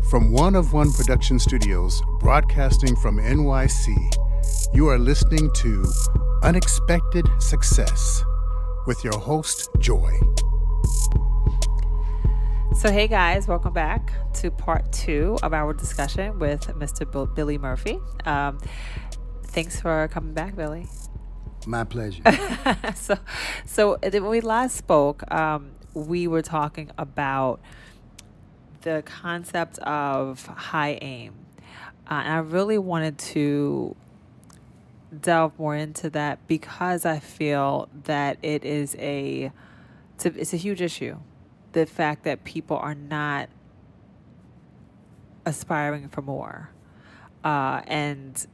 From One of One Production Studios, broadcasting from NYC, you are listening to Unexpected Success with your host, Joy. So, hey guys, welcome back to part 2 of our discussion with Mr. Billy Murphy. Thanks for coming back, Billy. My pleasure. So when we last spoke, we were talking about the concept of high aim. And I really wanted to delve more into that because I feel that it's a huge issue. The fact that people are not aspiring for more. And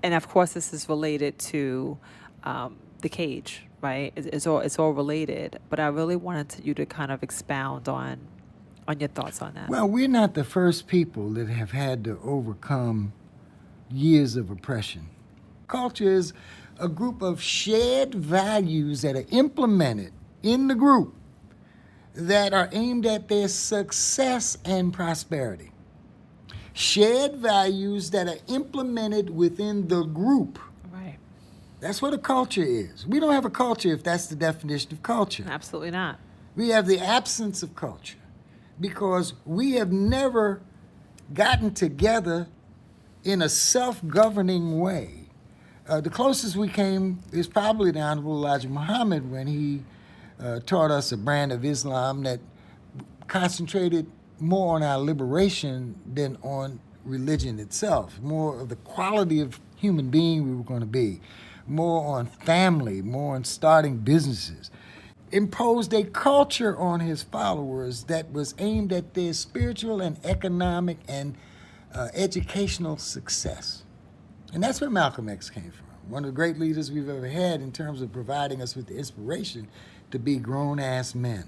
of course, this is related to the cage, right? It's all related. But I really wanted you to kind of expound on your thoughts on that. Well, we're not the first people that have had to overcome years of oppression. Culture is a group of shared values that are implemented in the group that are aimed at their success and prosperity. Shared values that are implemented within the group. Right. That's what a culture is. We don't have a culture if that's the definition of culture. Absolutely not. We have the absence of culture because we have never gotten together in a self-governing way. The closest we came is probably the Honorable Elijah Muhammad when he taught us a brand of Islam that concentrated more on our liberation than on religion itself, more of the quality of human being we were going to be, more on family, more on starting businesses. Imposed a culture on his followers that was aimed at their spiritual and economic and educational success. And that's where Malcolm X came from. One of the great leaders we've ever had in terms of providing us with the inspiration to be grown-ass men.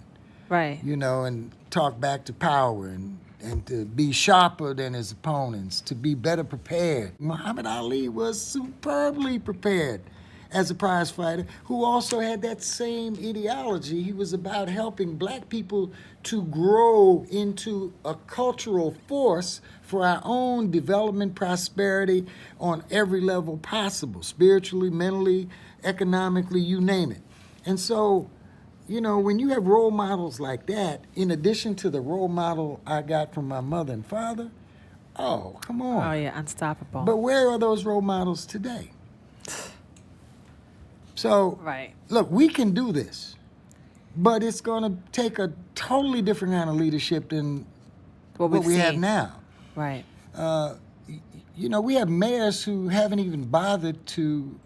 Right. You know, and talk back to power and to be sharper than his opponents, to be better prepared. Muhammad Ali was superbly prepared as a prize fighter who also had that same ideology. He was about helping black people to grow into a cultural force for our own development, prosperity on every level possible, spiritually, mentally, economically, you name it. And so, you know, when you have role models like that, in addition to the role model I got from my mother and father, oh, come on. Oh, yeah, unstoppable. But where are those role models today? So, right. Look, we can do this, but it's going to take a totally different kind of leadership than what we have now. Right. You know, we have mayors who haven't even bothered to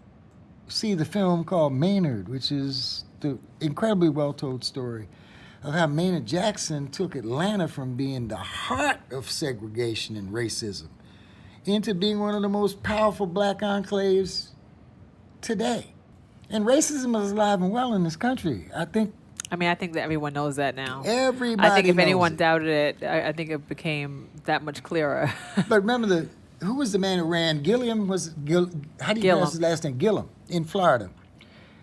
see the film called Maynard, which is the incredibly well-told story of how Maynard Jackson took Atlanta from being the heart of segregation and racism into being one of the most powerful black enclaves today. And racism is alive and well in this country. I think that everyone knoes that now. Everybody I think if knows anyone it. doubted it, I think it became that much clearer. But remember, who was the man who ran? Gilliam how do you pronounce his last name? Gillum, in Florida.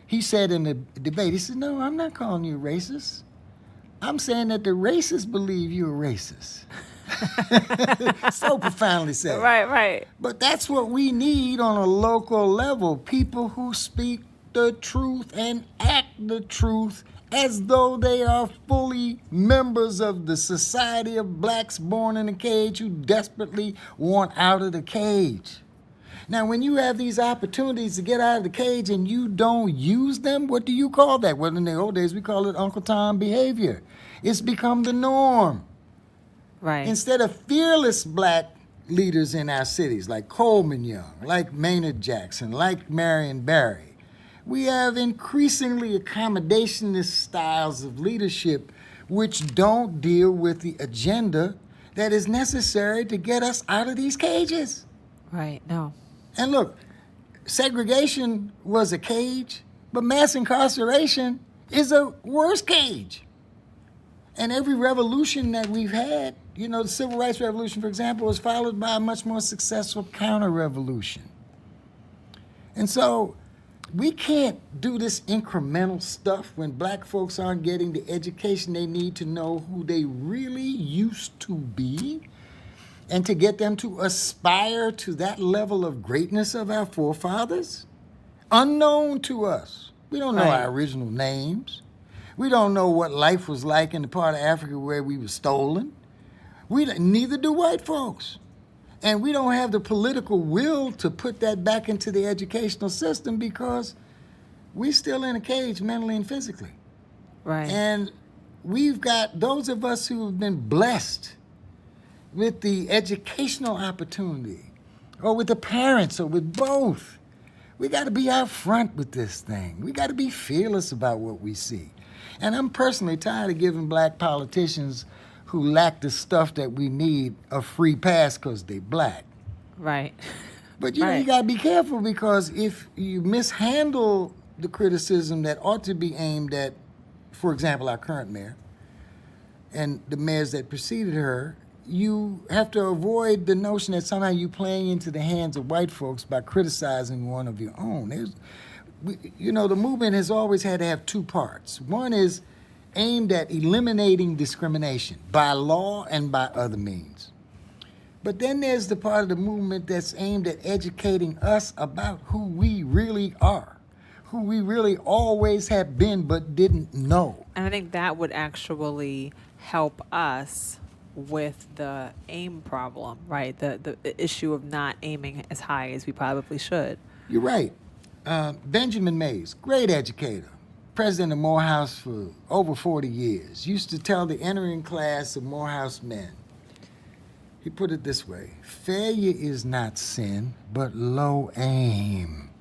He said in the debate, he said, no, I'm not calling you racist. I'm saying that the racists believe you're racist. So profoundly said. Right. But that's what we need on a local level. People who speak the truth and act the truth as though they are fully members of the society of blacks born in a cage who desperately want out of the cage. Now, when you have these opportunities to get out of the cage and you don't use them, what do you call that? Well, in the old days, we call it Uncle Tom behavior. It's become the norm. Right. Instead of fearless black leaders in our cities, like Coleman Young, like Maynard Jackson, like Marion Barry, we have increasingly accommodationist styles of leadership which don't deal with the agenda that is necessary to get us out of these cages. Right, no. And look, segregation was a cage, but mass incarceration is a worse cage. And every revolution that we've had, you know, the Civil Rights Revolution, for example, was followed by a much more successful counter-revolution. And so, we can't do this incremental stuff when black folks aren't getting the education they need to know who they really used to be and to get them to aspire to that level of greatness of our forefathers, unknown to us. We don't know Right. our original names. We don't know what life was like in the part of Africa where we were stolen. Neither do white folks. And we don't have the political will to put that back into the educational system because we're still in a cage mentally and physically. Right. And we've got those of us who have been blessed with the educational opportunity, or with the parents, or with both. We got to be out front with this thing. We got to be fearless about what we see. And I'm personally tired of giving black politicians who lack the stuff that we need a free pass because they black. Right. But you know, you got to be careful, because if you mishandle the criticism that ought to be aimed at, for example, our current mayor and the mayors that preceded her, you have to avoid the notion that somehow you're playing into the hands of white folks by criticizing one of your own. The movement has always had to have two parts. One is aimed at eliminating discrimination by law and by other means. But then there's the part of the movement that's aimed at educating us about who we really are, who we really always have been but didn't know. And I think that would actually help us with the aim problem, right? The issue of not aiming as high as we probably should. You're right. Benjamin Mays, great educator, president of Morehouse for over 40 years, used to tell the entering class of Morehouse men, he put it this way: failure is not sin, but low aim.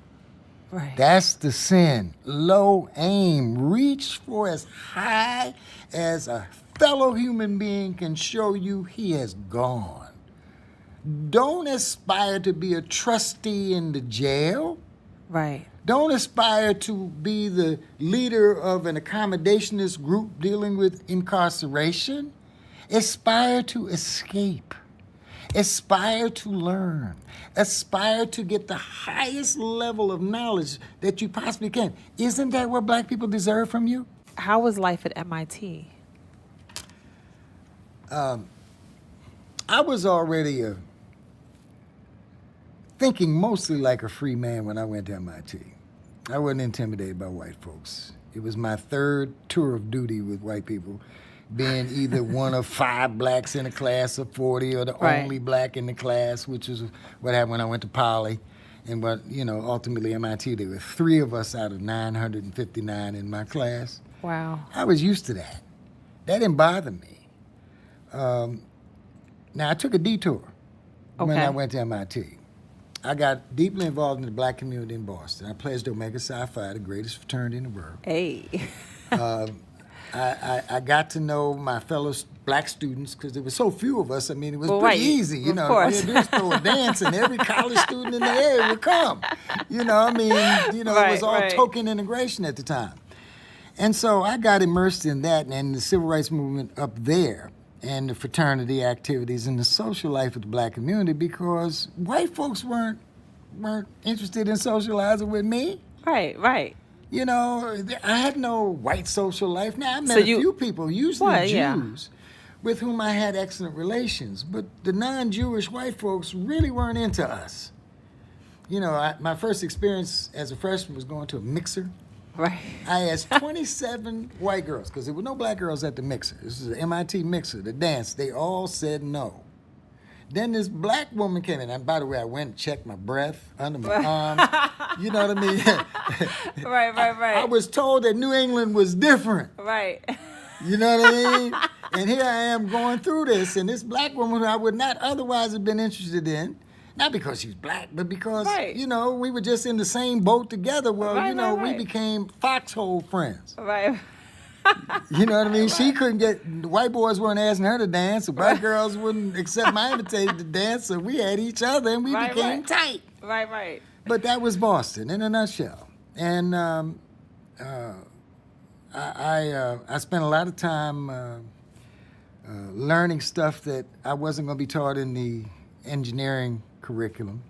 Right. That's the sin, low aim. Reach for as high as a fellow human being can show you he has gone. Don't aspire to be a trustee in the jail. Right. Don't aspire to be the leader of an accommodationist group dealing with incarceration. Aspire to escape. Aspire to learn. Aspire to get the highest level of knowledge that you possibly can. Isn't that what black people deserve from you? How was life at MIT? I was already thinking mostly like a free man when I went to MIT. I wasn't intimidated by white folks. It was my third tour of duty with white people, being either one of 5 blacks in a class of 40 or the only black in the class, which is what happened when I went to Poly. And ultimately MIT, there were 3 of us out of 959 in my class. Wow. I was used to that. That didn't bother me. Now, I took a detour when I went to MIT. I got deeply involved in the black community in Boston. I pledged Omega Psi Phi, the greatest fraternity in the world. Hey. I got to know my fellow black students because there were so few of us. I mean, it was pretty right. easy. Of course. You just throw a dance and every college student in the area would come. It was all token integration at the time. And so I got immersed in that and the civil rights movement up there, and the fraternity activities and the social life of the black community, because white folks weren't interested in socializing with me. Right. I had no white social life. Now, I met a few people, usually Jews, with whom I had excellent relations, but the non-Jewish white folks really weren't into us. My first experience as a freshman was going to a mixer. Right. I asked 27 white girls, because there were no black girls at the mixer. This is an MIT mixer, the dance. They all said no. Then this black woman came in. And by the way, I went and checked my breath under my arm. You know what I mean? Right. I was told that New England was different. Right. You know what I mean? And here I am going through this, and this black woman who I would not otherwise have been interested in, not because she's black, but because, we were just in the same boat together. Well, we became foxhole friends. Right. You know what I mean? She couldn't the white boys weren't asking her to dance, the black girls wouldn't accept my invitation to dance, so we had each other and we became tight. Right. But that was Boston in a nutshell. And I spent a lot of time learning stuff that I wasn't going to be taught in the engineering curriculum.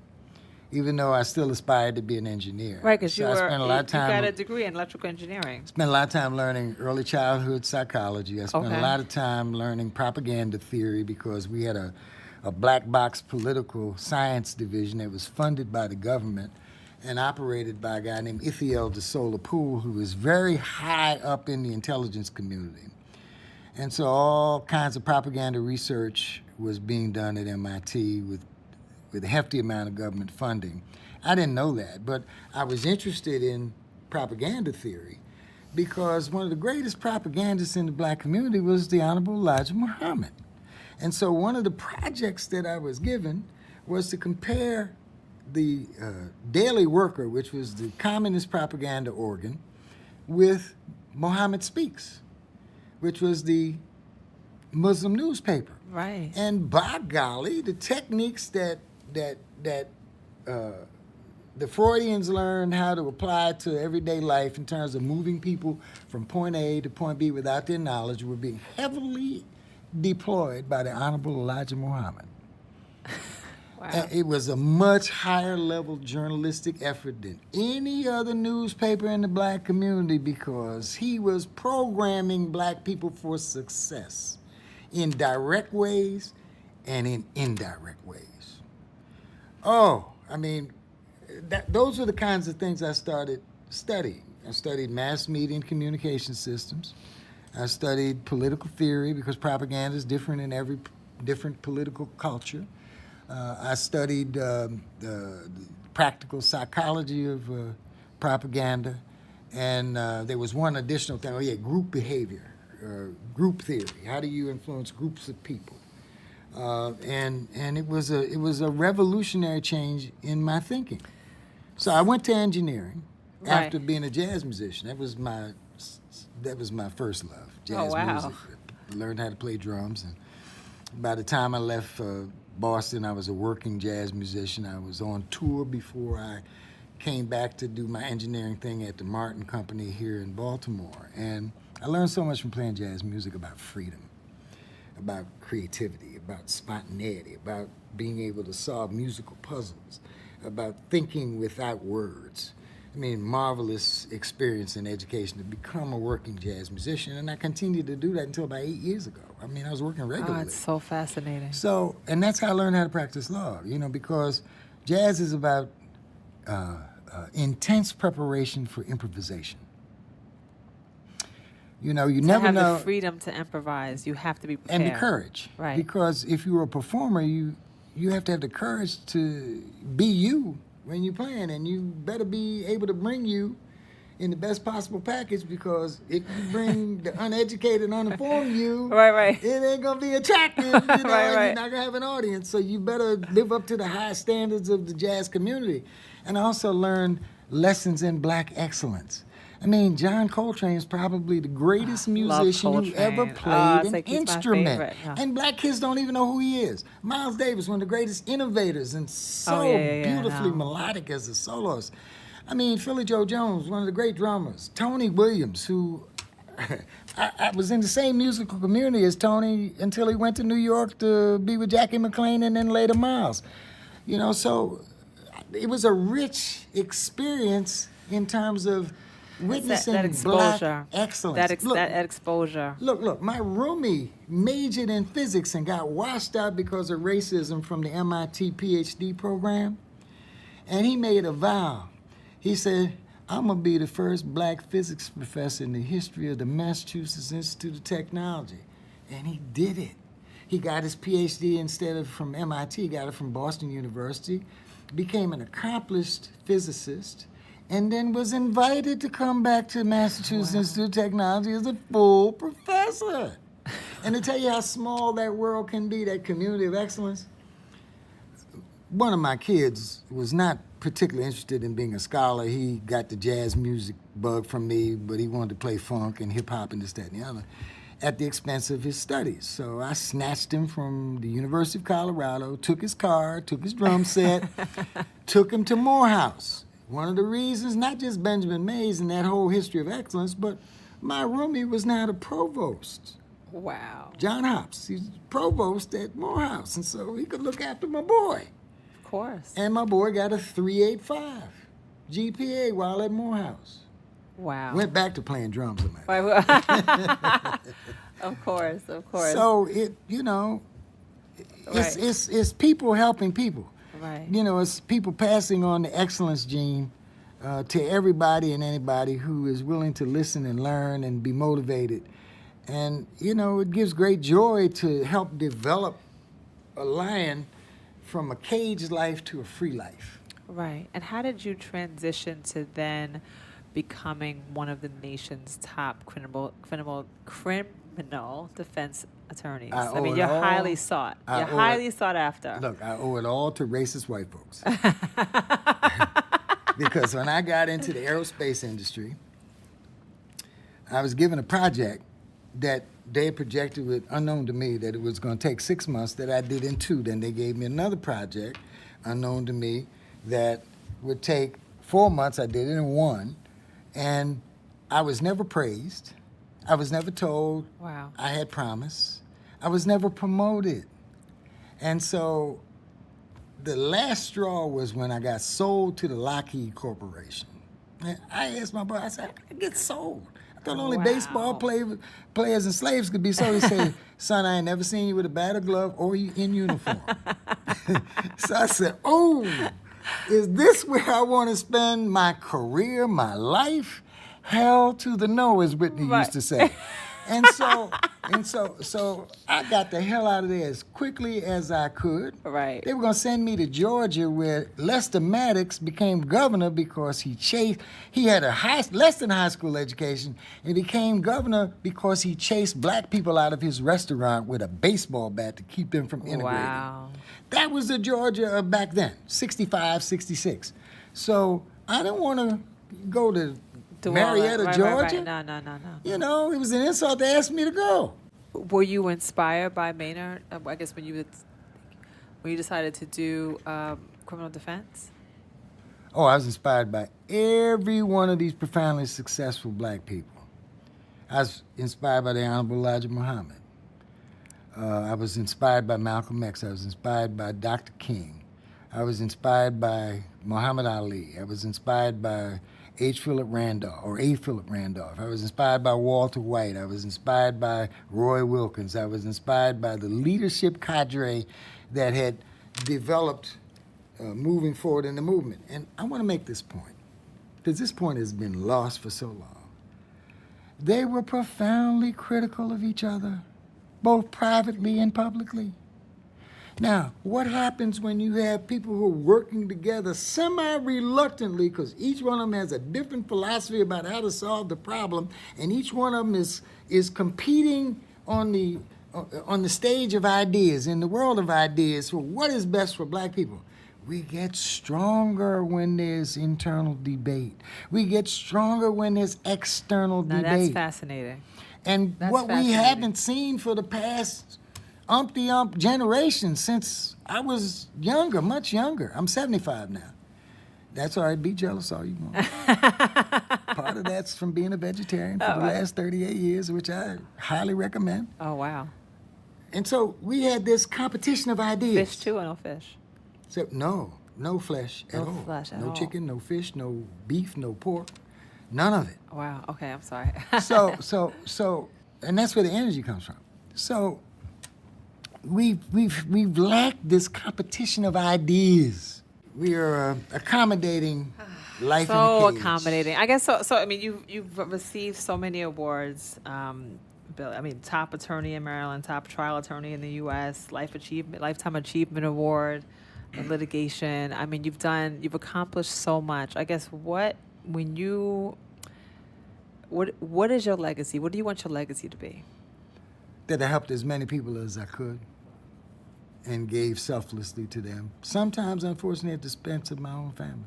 even though I still aspired to be an engineer. Right, because So I spent a lot of time. you got a degree in electrical engineering. Spent a lot of time learning early childhood psychology. I spent Okay. a lot of time learning propaganda theory because we had a black box political science division that was funded by the government and operated by a guy named Ithiel de Sola Poole, who was very high up in the intelligence community. And so all kinds of propaganda research was being done at MIT with a hefty amount of government funding. I didn't know that, but I was interested in propaganda theory because one of the greatest propagandists in the black community was the Honorable Elijah Muhammad. And so one of the projects that I was given was to compare the Daily Worker, which was the communist propaganda organ, with Muhammad Speaks, which was the Muslim newspaper. Right. And by golly, the techniques that the Freudians learned how to apply to everyday life in terms of moving people from point A to point B without their knowledge were being heavily deployed by the Honorable Elijah Muhammad. Wow. And it was a much higher level journalistic effort than any other newspaper in the black community because he was programming black people for success in direct ways and in indirect ways. Oh, I mean, those are the kinds of things I started studying. I studied mass media and communication systems. I studied political theory because propaganda is different in every different political culture. I studied the practical psychology of propaganda. And there was one additional thing, group behavior, group theory. How do you influence groups of people? And it was a revolutionary change in my thinking. So I went to engineering after being a jazz musician. That was my first love, jazz music. Learned how to play drums, and by the time I left Boston, I was a working jazz musician. I was on tour before I came back to do my engineering thing at the Martin Company here in Baltimore. And I learned so much from playing jazz music about freedom, about creativity, about spontaneity, about being able to solve musical puzzles, about thinking without words. I mean, marvelous experience in education to become a working jazz musician, and I continued to do that until about 8 years ago. I mean, I was working regularly. Oh, it's so fascinating. So, and that's how I learned how to practice law, because jazz is about intense preparation for improvisation. You never know. To have the freedom to improvise, you have to be prepared. And the courage. Right. Because if you're a performer, you have to have the courage to be you when you're playing, and you better be able to bring you in the best possible package, because if you bring the uneducated, uninformed you, right. it ain't gonna be attractive, right. You're not gonna have an audience. So you better live up to the high standards of the jazz community. And also learn lessons in black excellence. I mean, John Coltrane is probably the greatest musician who ever played an instrument. And black kids don't even know who he is. Miles Davis, one of the greatest innovators, and so beautifully melodic as a soloist. I mean, Philly Joe Jones, one of the great drummers. Tony Williams, who I was in the same musical community as Tony until he went to New York to be with Jackie McLean and then later Miles. So it was a rich experience in terms of witnessing that exposure. Black excellence. That exposure. Look, my roomie majored in physics and got washed out because of racism from the MIT PhD program. And he made a vow. He said, I'm going to be the first black physics professor in the history of the Massachusetts Institute of Technology. And he did it. He got his PhD instead of from MIT, he got it from Boston University, became an accomplished physicist, and then was invited to come back to Massachusetts Institute of Technology as a full professor. And to tell you how small that world can be, that community of excellence, one of my kids was not particularly interested in being a scholar. He got the jazz music bug from me, but he wanted to play funk and hip hop and this, that, and the other, at the expense of his studies. So I snatched him from the University of Colorado, took his car, took his drum set, took him to Morehouse. One of the reasons, not just Benjamin Mays and that whole history of excellence, but my roomie was now the provost. Wow. John Hops, he's provost at Morehouse, and so he could look after my boy. Of course. And my boy got a 3.85 GPA while at Morehouse. Wow. Went back to playing drums. Of course. So it's people helping people. Right. It's people passing on the excellence gene to everybody and anybody who is willing to listen and learn and be motivated. And, it gives great joy to help develop a lion from a caged life to a free life. Right. And how did you transition to then becoming one of the nation's top criminal defense attorneys? I mean, you're highly sought. You're highly sought after. Look, I owe it all to racist white folks. Because when I got into the aerospace industry, I was given a project that they projected with, unknown to me, that it was going to take 6 months, that I did in 2. Then they gave me another project, unknown to me, that would take 4 months. I did it in 1. And I was never praised. I was never told I had promise. I was never promoted. And so the last straw was when I got sold to the Lockheed Corporation. And I asked my boy, I said, I get sold. I thought only baseball players and slaves could be sold. He said, son, I ain't never seen you with a bat or glove or in uniform. So I said, is this where I want to spend my career, my life? Hell to the no, as Whitney used to say. And so I got the hell out of there as quickly as I could. Right. They were going to send me to Georgia, where Lester Maddox became governor because he had a less than high school education, and became governor because he chased black people out of his restaurant with a baseball bat to keep them from integrating. Wow. That was the Georgia of back then, 65, 66. So I didn't want to go to Marietta, Georgia. No. It was an insult to ask me to go. Were you inspired by Maynard? I guess when you decided to do criminal defense? Oh, I was inspired by every one of these profoundly successful black people. I was inspired by the Honorable Elijah Muhammad. I was inspired by Malcolm X. I was inspired by Dr. King. I was inspired by Muhammad Ali. I was inspired by A. Philip Randolph. I was inspired by Walter White. I was inspired by Roy Wilkins. I was inspired by the leadership cadre that had developed moving forward in the movement. And I want to make this point, because this point has been lost for so long. They were profoundly critical of each other, both privately and publicly. Now, what happens when you have people who are working together semi-reluctantly, because each one of them has a different philosophy about how to solve the problem, and each one of them is competing on the stage of ideas, in the world of ideas, for what is best for black people? We get stronger when there's internal debate. We get stronger when there's external debate. That's fascinating. And what we haven't seen for the past umpty-ump generations since I was younger, much younger. I'm 75 now. That's all right. Be jealous all you want. Part of that's from being a vegetarian for the last 38 years, which I highly recommend. Oh, wow. And so we had this competition of ideas. Fish too or no fish? So no flesh at all. No flesh at all. No chicken, no fish, no beef, no pork, none of it. Wow. Okay, I'm sorry. So, and that's where the energy comes from. So we've lacked this competition of ideas. We are accommodating life in a So cage. accommodating. I guess so. So I mean, you've received so many awards. Bill, I mean, top attorney in Maryland, top trial attorney in the U.S., lifetime achievement award in litigation. I mean, you've accomplished so much. I guess what is your legacy? What do you want your legacy to be? That I helped as many people as I could and gave selflessly to them. Sometimes, unfortunately, at the expense of my own family.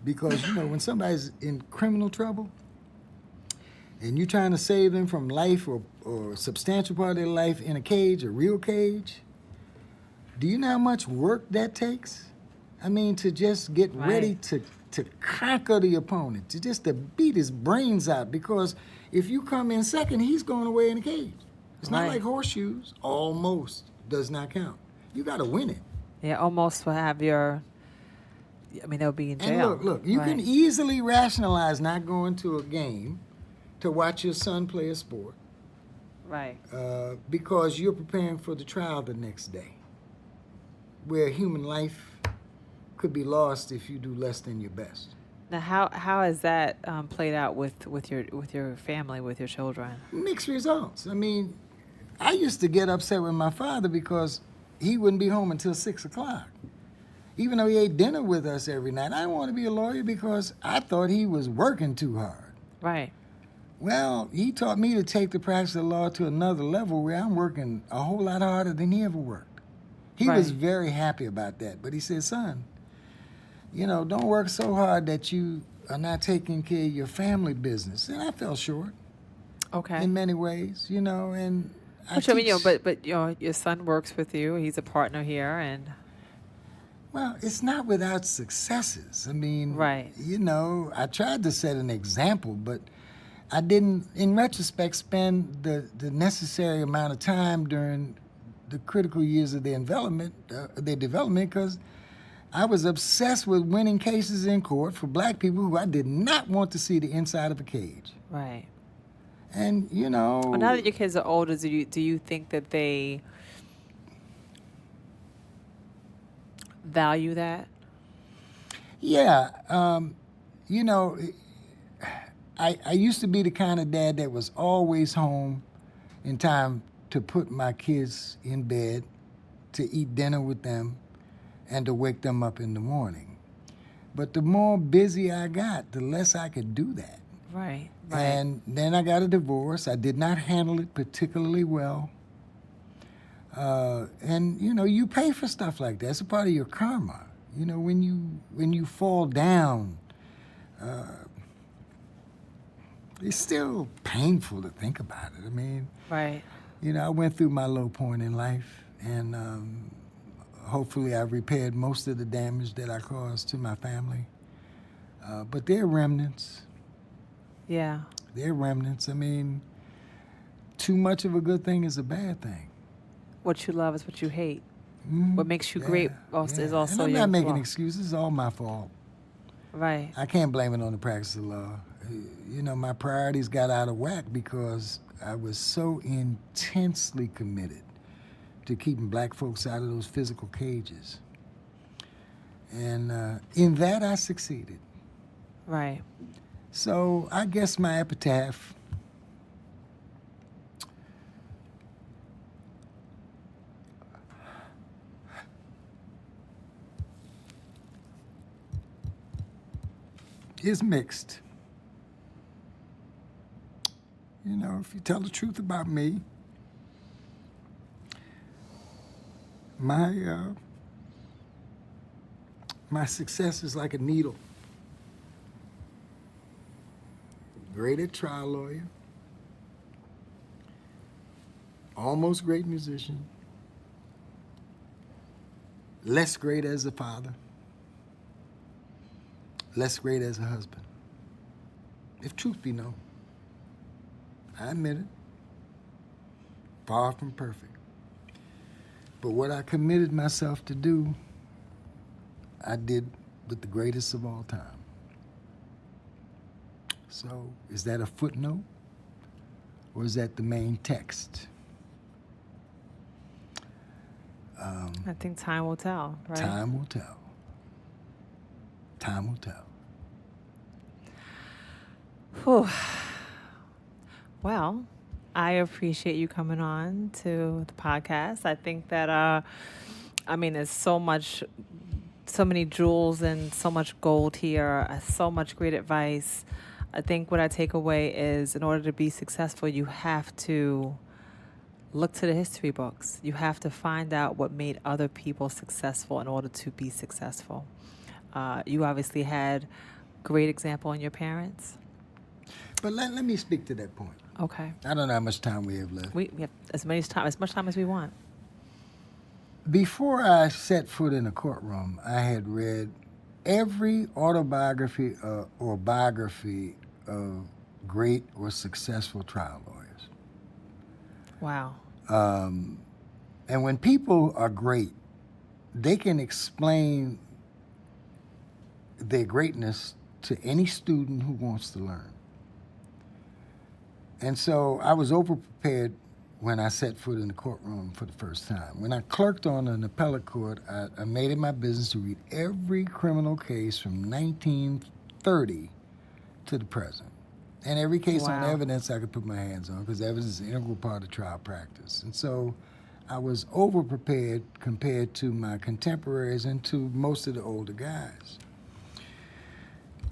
Because, when somebody's in criminal trouble and you're trying to save them from life or a substantial part of their life in a cage, a real cage, do you know how much work that takes? I mean, to just get ready to conquer the opponent, to beat his brains out, because if you come in second, he's going away in a cage. It's not like horseshoes. Almost does not count. You got to win it. Yeah, almost will have your. I mean, they'll be in And jail. look, you can Right. easily rationalize not going to a game to watch your son play a sport Right. because you're preparing for the trial the next day, where human life could be lost if you do less than your best. Now, how has that played out with your family, with your children? Mixed results. I mean, I used to get upset with my father because he wouldn't be home until 6 o'clock. Even though he ate dinner with us every night, I didn't want to be a lawyer because I thought he was working too hard. Right. Well, he taught me to take the practice of law to another level where I'm working a whole lot harder than he ever worked. He was Right. very happy about that. But he said, son, don't work so hard that you are not taking care of your family business. And I fell short Okay. in many ways, and Which I mean, but your son works with you. He's a partner here, and Well, it's not without successes. I mean, Right. I tried to set an example, but I didn't, in retrospect, spend the necessary amount of time during the critical years of their development, because I was obsessed with winning cases in court for black people who I did not want to see the inside of a cage. right. And Well, now that your kids are older, do you think that they value that? yeah, I used to be the kind of dad that was always home in time to put my kids in bed, to eat dinner with them, and to wake them up in the morning. But the more busy I got, the less I could do that. Right. Right. And then I got a divorce. I did not handle it particularly well. And you pay for stuff like that. It's a part of your karma. When you fall down, it's still painful to think about it. I mean, Right. I went through my low point in life, and hopefully I've repaired most of the damage that I caused to my family. But they're remnants. Yeah. They're remnants. I mean, too much of a good thing is a bad thing. What you love is what you hate. Mhm. What makes you great is also And I'm your not making flaw. excuses. It's all my fault. Right. I can't blame it on the practice of law. My priorities got out of whack because I was so intensely committed to keeping black folks out of those physical cages. And in that, I succeeded. Right. So I guess my epitaph is mixed. If you tell the truth about me, my success is like a needle. Great at trial lawyer, almost great musician, less great as a father, less great as a husband. If truth be known, I admit it, far from perfect. But what I committed myself to do, I did with the greatest of all time. So, is that a footnote, or is that the main text? I think time will tell. Right. Time will tell. Time will tell. Whew. Well, I appreciate you coming on to the podcast. I think that, there's so many jewels and so much gold here, so much great advice. I think what I take away is in order to be successful, you have to look to the history books. You have to find out what made other people successful in order to be successful. You obviously had great example in your parents. But let me speak to that point. Okay. I don't know how much time we have left. We have as much time as we want. Before I set foot in a courtroom, I had read every autobiography or biography of great or successful trial lawyers. Wow. And when people are great, they can explain their greatness to any student who wants to learn. And so I was overprepared when I set foot in the courtroom for the first time. When I clerked on an appellate court, I made it my business to read every criminal case from 1930 to the present. And every case on evidence I could put my hands on, because evidence is an integral part of trial practice. And so I was overprepared compared to my contemporaries and to most of the older guys.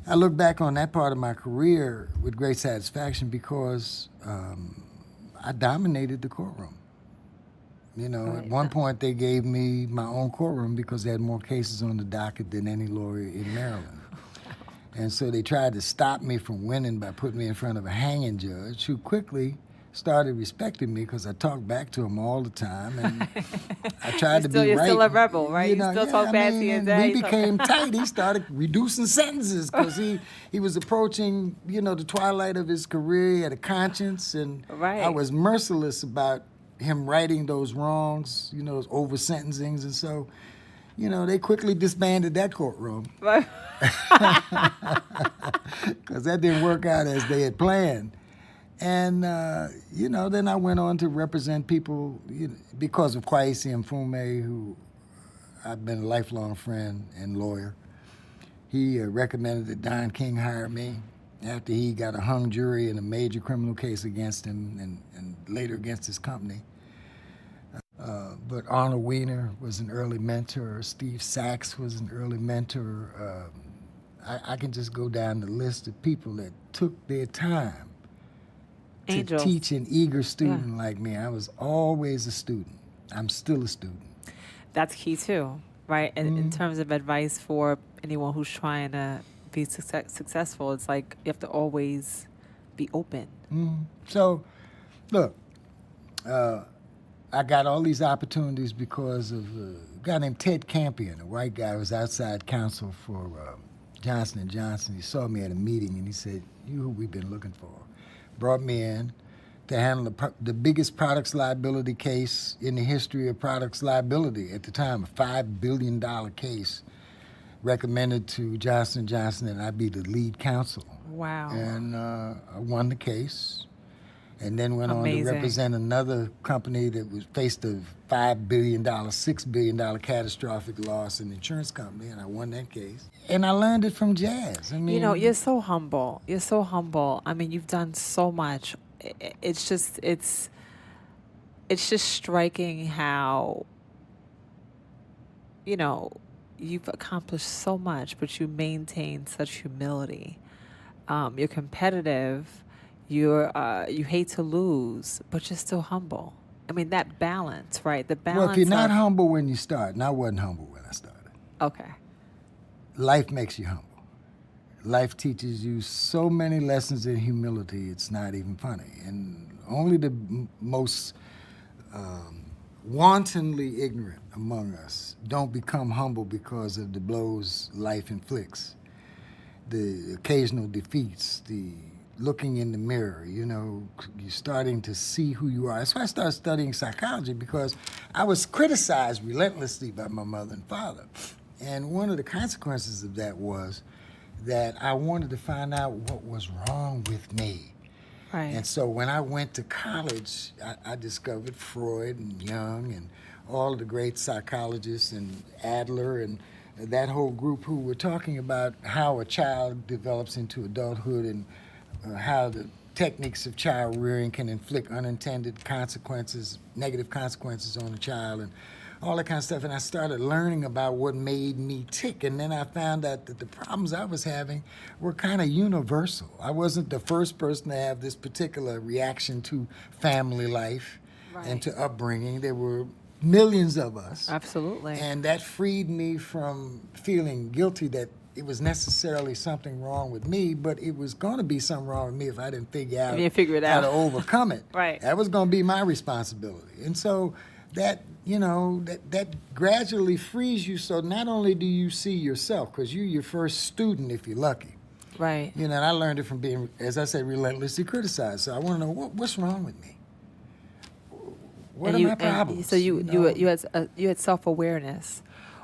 I look back on that part of my career with great satisfaction because I dominated the courtroom. You know, at one point they gave me my own courtroom because they had more cases on the docket than any lawyer in Maryland. And so they tried to stop me from winning by putting me in front of a hanging judge who quickly started respecting me because I talked back to him all the time, and I tried to be right. You're still a rebel, right? You still talk bad to your dad. We became tight. He started reducing sentences because he was approaching, you know, the twilight of his career. He had a conscience, and I was merciless about him righting those wrongs, you know, those over sentencings, and so, you know, they quickly disbanded that courtroom. Right. Because that didn't work out as they had planned. And, you know, then I went on to represent people, you know, because of Kwesi Mfume, who I've been a lifelong friend and lawyer. He recommended that Don King hire me after he got a hung jury in a major criminal case against him and later against his company. But Arnold Weiner was an early mentor. Steve Sachs was an early mentor. I can just go down the list of people that took their time to teach an eager student like me. I was always a student. I'm still a student. That's key too, right? And in terms of advice for anyone who's trying to be successful, it's like you have to always be open. So, look, I got all these opportunities because of a guy named Ted Campion, a white guy who was outside counsel for Johnson & Johnson. He saw me at a meeting and he said, "You who we've been looking for." Brought me in to handle the biggest products liability case in the history of products liability at the time, a $5 billion case, recommended to Johnson & Johnson that I be the lead counsel. Wow. And I won the case, and then went on to represent another company that was faced a $5 billion, $6 billion catastrophic loss in the insurance company, and I won that case. And I learned it from jazz. I mean, you know, you're so humble. You're so humble. I mean, you've done so much. It's just striking how, you know, you've accomplished so much, but you maintain such humility. You're competitive. You hate to lose, but you're still humble. I mean, that balance, right? The balance. Well, if you're not humble when you start, and I wasn't humble when I started. Okay. Life makes you humble. Life teaches you so many lessons in humility, it's not even funny. And only the most wantonly ignorant among us don't become humble because of the blows life inflicts, the occasional defeats, the looking in the mirror, you know, you're starting to see who you are. That's why I started studying psychology, because I was criticized relentlessly by my mother and father. And one of the consequences of that was that I wanted to find out what was wrong with me. Right. And so when I went to college, I discovered Freud and Jung and all of the great psychologists and Adler and that whole group who were talking about how a child develops into adulthood and how the techniques of child rearing can inflict unintended consequences, negative consequences on a child, and all that kind of stuff. And I started learning about what made me tick. And then I found out that the problems I was having were kind of universal. I wasn't the first person to have this particular reaction to family life and to upbringing. There were millions of us. Absolutely. And that freed me from feeling guilty that it was necessarily something wrong with me, but it was going to be something wrong with me if I didn't figure out how to overcome it. Right. That was going to be my responsibility. And so that, you know, that gradually frees you, so not only do you see yourself, because you're your first student if you're lucky. Right. You know, and I learned it from being, as I say, relentlessly criticized. So I want to know what's wrong with me. What are my problems? So you had self-awareness.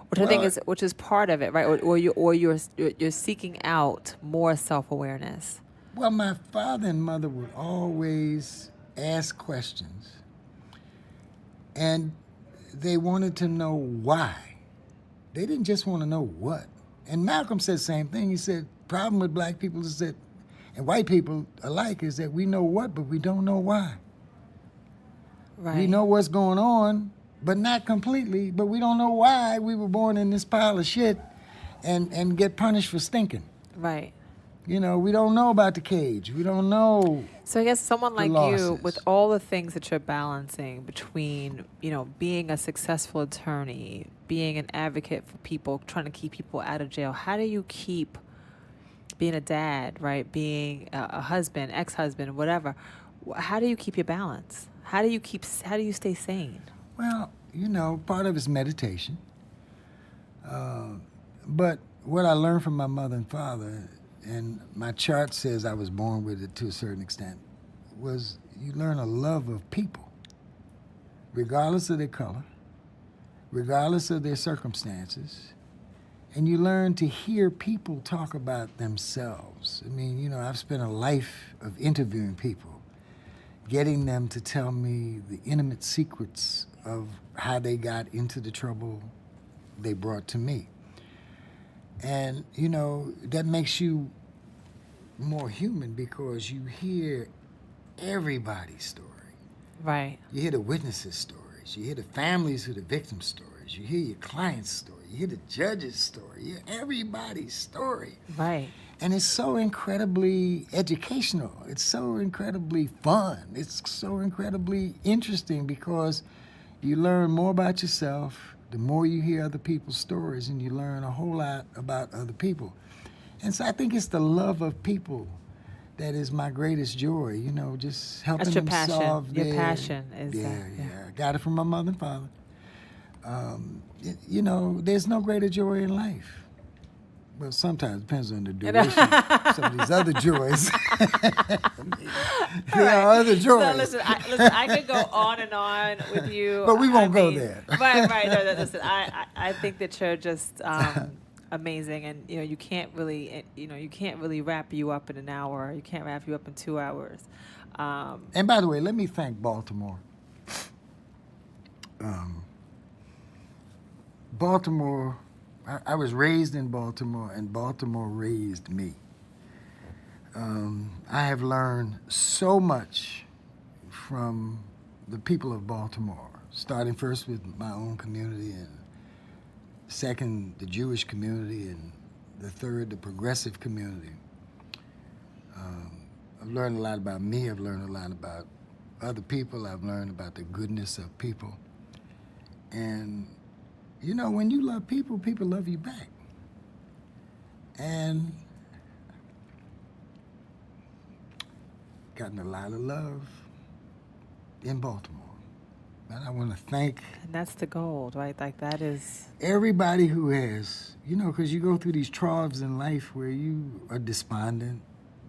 which I think Well, is which is part of it, right? Or you're seeking out more self-awareness. Well, my father and mother would always ask questions, and they wanted to know why. They didn't just want to know what. And Malcolm said the same thing. He said, problem with black people is that, and white people alike, is that we know what, but we don't know why. Right. We know what's going on, but not completely, but we don't know why we were born in this pile of shit and get punished for stinking. Right. You know, we don't know about the cage. We don't know. So I guess someone The like you, losses. with all the things that you're balancing between, being a successful attorney, being an advocate for people, trying to keep people out of jail, how do you keep being a dad, right? Being a husband, ex-husband, whatever. How do you keep your balance? How do you stay sane? Well, part of it's meditation. But what I learned from my mother and father, and my chart says I was born with it to a certain extent, was you learn a love of people, regardless of their color, regardless of their circumstances, and you learn to hear people talk about themselves. I mean, I've spent a life of interviewing people, getting them to tell me the intimate secrets of how they got into the trouble they brought to me. And, that makes you more human because you hear everybody's story. Right. You hear the witnesses' stories. You hear the families who the victims' stories. You hear your client's story. You hear the judge's story. You hear everybody's story. Right. And it's so incredibly educational. It's so incredibly fun. It's so incredibly interesting because you learn more about yourself the more you hear other people's stories, and you learn a whole lot about other people. And so I think it's the love of people that is my greatest joy, just helping That's your them passion. solve Your their... passion is Yeah, that. yeah. I got it from my mother and father. There's no greater joy in life. Well, sometimes it depends on the duration of some of these other joys. There are other joys. So listen, I could go on and on with you. But we won't go mean, there. Right. No, listen, I think that you're just amazing, and you can't really wrap you up in an hour. You can't wrap you up in 2 hours. And by the way, let me thank Baltimore. Baltimore, I was raised in Baltimore, and Baltimore raised me. I have learned so much from the people of Baltimore, starting first with my own community, and second, the Jewish community, and the third, the progressive community. I've learned a lot about me. I've learned a lot about other people. I've learned about the goodness of people. And, when you love people, people love you back. And gotten a lot of love in Baltimore. And I want to thank... And that's the gold, right? Like that is... everybody who has, because you go through these troughs in life where you are despondent,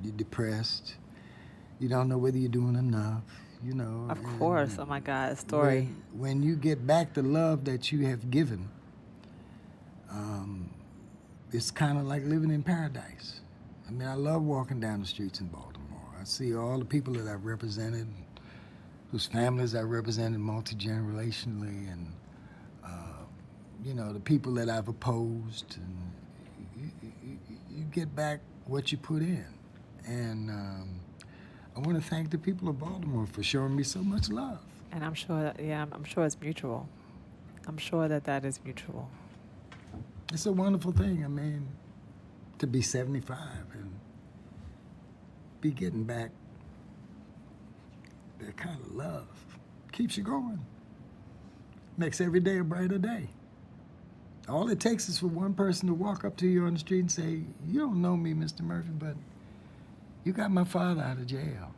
you're depressed, you don't know whether you're doing enough, Of course. Oh my God, a story. When you get back the love that you have given, it's kind of like living in paradise. I mean, I love walking down the streets in Baltimore. I see all the people that I've represented, whose families I represented multi-generationally, and the people that I've opposed, and you get back what you put in. And I want to thank the people of Baltimore for showing me so much love. And I'm sure it's mutual. I'm sure that is mutual. It's a wonderful thing. I mean, to be 75 and be getting back that kind of love keeps you going. Makes every day a brighter day. All it takes is for one person to walk up to you on the street and say, "You don't know me, Mr. Murphy, but you got my father out of jail."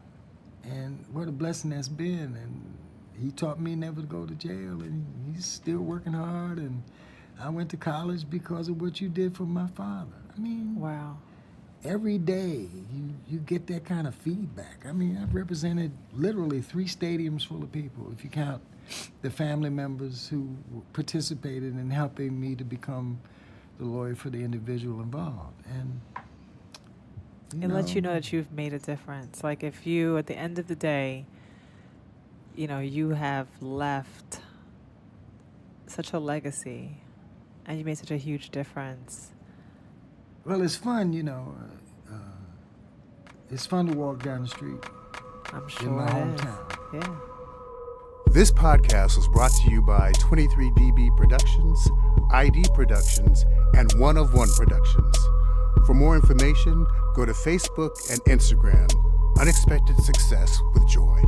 And what a blessing that's been. And he taught me never to go to jail, and he's still working hard. And I went to college because of what you did for my father. I mean, Wow. every day you get that kind of feedback. I mean, I've represented literally 3 stadiums full of people, if you count the family members who participated in helping me to become the lawyer for the individual involved. And It lets you know that you've made a difference. Like if you, at the end of the day, you know, you have left such a legacy and you made such a huge difference. Well, it's fun, it's fun to walk down the street I'm sure in my it hometown. is. Yeah. This podcast was brought to you by 23DB Productions, ID Productions, and One of One Productions. For more information, go to Facebook and Instagram, Unexpected Success with Joy.